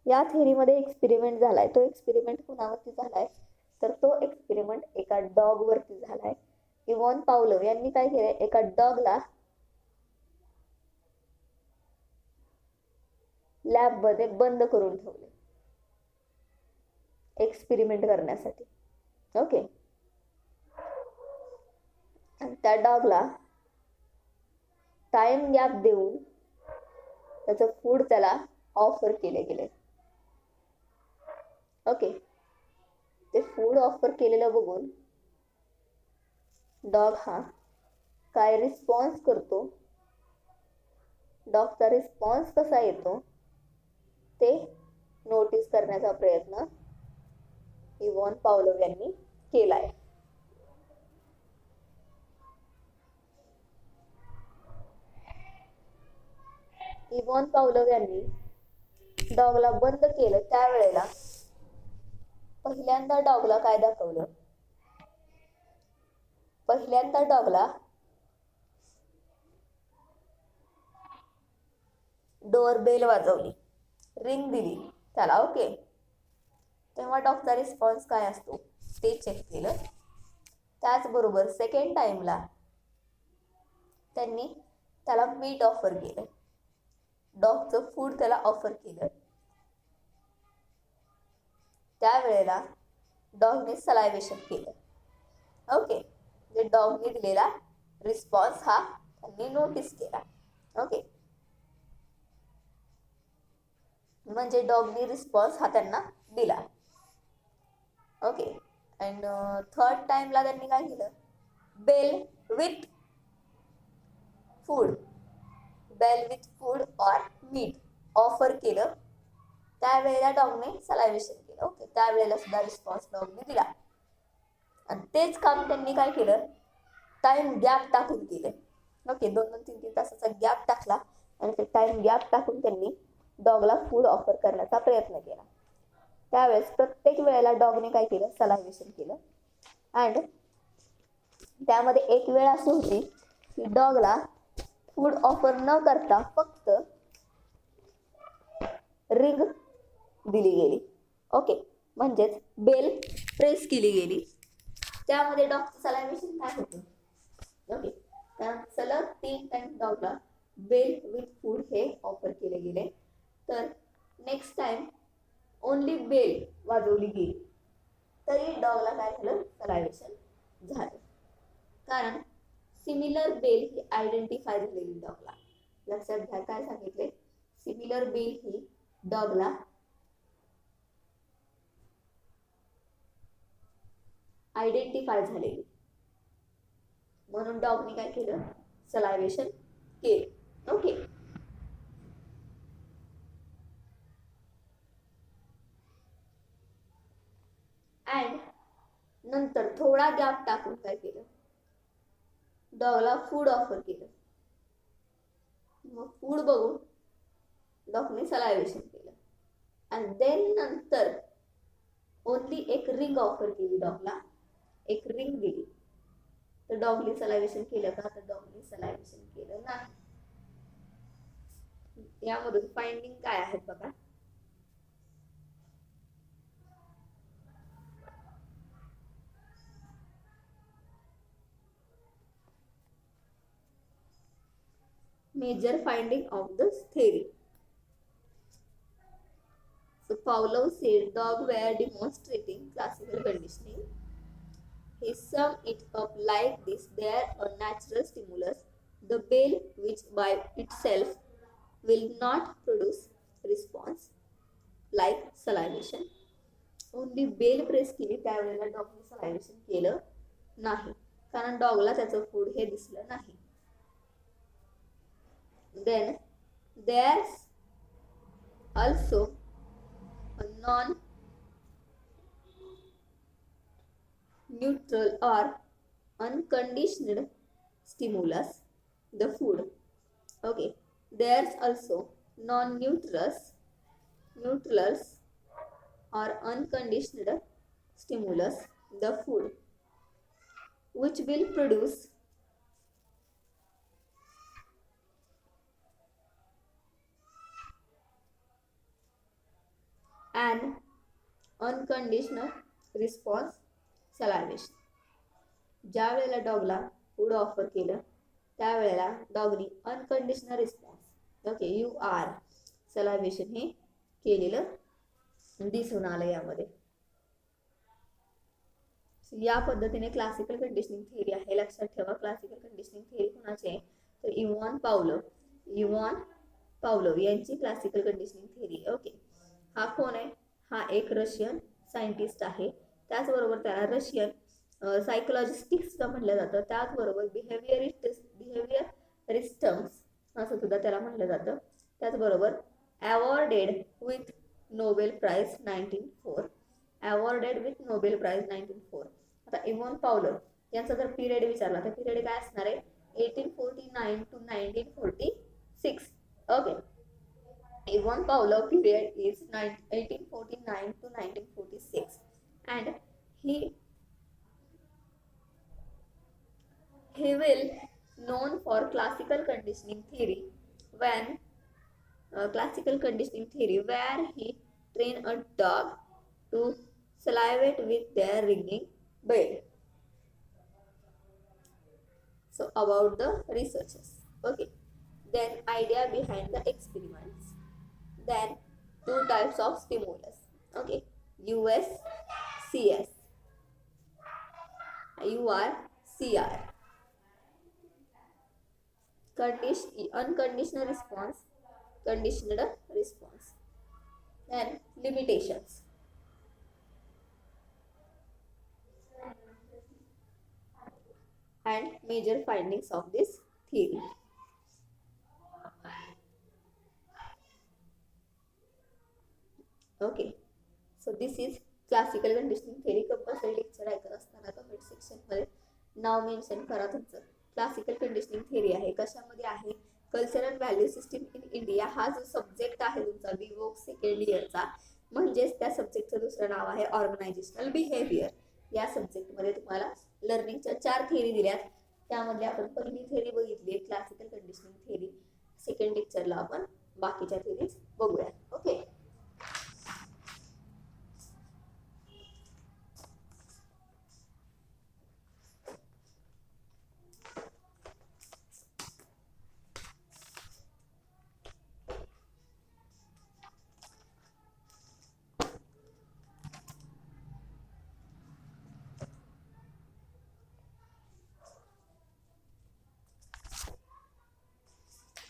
Speaker 1: या थेरीमध्ये एक्सपेरिमेंट झालाय, तो एक्सपेरिमेंट कुणावरती झालाय, तर तो एक्सपेरिमेंट एका डॉग वरती झालाय. इव्हॉन पावलोव यांनी काय केलंय, एका डॉगला लॅब मध्ये बंद करून ठेवले एक्सपेरिमेंट करण्यासाठी. ओके, आणि त्या डॉगला टाइम गॅप देऊन त्याचं फूड त्याला ऑफर केले गेले. ओके, ते फूड ऑफर केलेलं बघून डॉग हा काय रिस्पॉन्स करतो, डॉगचा रिस्पॉन्स कसा येतो ते नोटीस करण्याचा प्रयत्न इव्हॉन पावलोव यांनी केलाय. इव्हॉन पावलोव यांनी डॉगला बंद केलं त्यावेळेला पहिल्यांदा डॉगला काय दाखवलं, पहिल्यांदा डॉगला डोअर बेल वाजवली, रिंग दिली त्याला. ओके, तेव्हा डॉगचा रिस्पॉन्स काय असतो ते चेक केलं. त्याचबरोबर सेकंड टाइमला त्यांनी त्याला मीट ऑफर केलं, डॉगचं फूड त्याला ऑफर केलं. त्यावेळेला डॉगने सलायवेशन केलं. ओके, जे डॉगने दिलेला रिस्पॉन्स हा त्यांनी नोटीस केला. ओके, म्हणजे डॉगनी रिस्पॉन्स हा त्यांना दिला. ओके, अँड थर्ड टाइमला त्यांनी काय केलं, bell with food, bell with food or meat offer केलं. त्यावेळेला डॉगने सलायव्हेशन केलं. ओके, त्यावेळेला सुद्धा रिस्पॉन्स डॉगने दिला. आणि तेच काम त्यांनी काय केलं, टाइम गॅप टाकून केलं. ओके, 2-3 तासाचा गॅप टाकला आणि ते टाइम गॅप टाकून त्यांनी डॉगला फूड ऑफर करण्याचा प्रयत्न केला. त्यावेळेस प्रत्येक वेळेला डॉगने काय केलं, सलायव्हेशन केलं. अँड त्यामध्ये एक वेळ अशी होती की डॉगला फूड ऑफर न करता फक्त रिंग दिली गेली. ओके, म्हणजेच बेल प्रेस केली गेली. त्यामध्ये डॉगचं सलायव्हेशन काय होतं. ओके, कारण सलग 3 टाइम डॉगला बेल विथ फूड हे ऑफर केले गेले. तर नेक्स्ट टाइम ओनली बेल वाजवली गेली तरी डॉगला काय झालं, सलायव्हेशन झालं. कारण सिमिलर बेल ही आयडेंटिफाय झालेली डॉगला. लक्षात घ्या, काय सांगितले, सिमिलर बेल ही डॉगला आयडेंटिफाय झालेली, म्हणून डॉगने काय केलं, सलायव्हेशन केलं. ओके, अँड नंतर थोडा गॅप टाकून काय केलं, डॉगला फूड ऑफर केलं. मग फूड बघून डॉगने सलायव्हेशन केलं. आणि देन नंतर ओनली एक रिंग ऑफर केली डॉगला, एक रिंग दिली. तर डॉगने सलायव्हेशन केलं का, तर डॉगने सलायव्हेशन केलं नाही. यामधून फाइंडिंग काय आहेत बघा. Major finding of this theory. So Pavlov said dog were demonstrating classical conditioning. He summed it up like this: they are a natural stimulus. The bell, which by itself will not produce response like salivation. Only bell press केली त्यावेळेला डॉगने सलायव्हेशन केलं नाही, कारण डॉगला त्याचं food हे दिसलं नाही. Then there's also a non-neutral or unconditioned stimulus, the food. Okay, there's also neutrals or unconditioned stimulus, the food, which will produce an unconditional response, salivation. ज्या वेळेला डॉगला फूड ऑफर केलं त्यावेळेला डॉगनी अनकंडिशनल रिस्पॉन्स, ओके, UR सलायव्हेशन हे केलेलं दिसून आलं यामध्ये. या पद्धतीने क्लासिकल कंडिशनिंग थिअरी आहे. लक्षात ठेवा, क्लासिकल कंडिशनिंग थिअरी कोणाची आहे, तर इव्हॉन पावलोव यांची क्लासिकल कंडिशनिंग थिअरी. ओके, हा कोण आहे, हा एक रशियन सायंटिस्ट आहे. त्याचबरोबर त्याला रशियन सायकोलॉजिस्टिक्स म्हटलं जातं. त्याचबरोबर बिहेवियरिस्टम्स असं सुद्धा त्याला म्हटलं जातं. त्याचबरोबर awarded with Nobel prize 1904. Awarded with Nobel prize 1904. आता इव्हॉन पावलोव यांचा जर पिरियड विचारला तर पिरियड काय असणार आहे, 1849 to 1946. Okay, Ivan Pavlov period is 1849 to 1946, and he will known for classical conditioning theory where he trained a dog to salivate with their ringing bell. So about the researchers. Okay, then idea behind the experiments. Then 2 types of stimulus. Okay, USCS, URCR. unconditional response, conditional response. Then limitations. And major findings of this theory. Okay, so this is classical conditioning theory. Compulsory lecture ऐकत असताना comment सेक्शनमध्ये नाव mention करा तुमचं. Classical conditioning theory आहे, कशामध्ये आहे? Cultural value system in India हा जो सब्जेक्ट आहे तुमचा विवोक सेकंड इयरचा, म्हणजेच त्या सब्जेक्टचं दुसरं नाव आहे ऑर्गनायझेशनल बिहेवियर. या सब्जेक्टमध्ये तुम्हाला लर्निंगच्या 4 थेरी दिल्यात. त्यामध्ये आपण पहिली थेरी बघितली क्लासिकल कंडिशनिंग थेरी. सेकंड लेक्चरला आपण बाकीच्या थेरीज बघूया. ओके,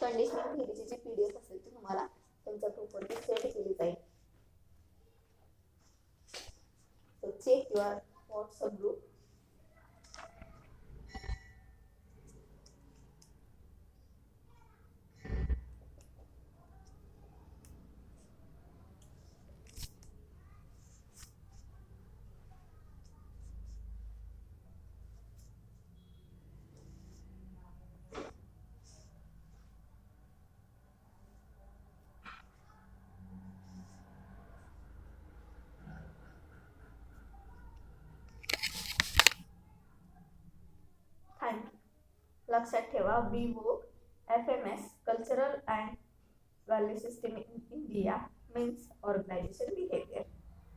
Speaker 1: कंडिशनिंग थेरीची जी PDF असेल ती तुम्हाला तुमच्या ग्रुपवरती सेट केली जाईल. So check your WhatsApp group. लक्षात ठेवा, विवोक FMS cultural and value system in India means organisation behaviour.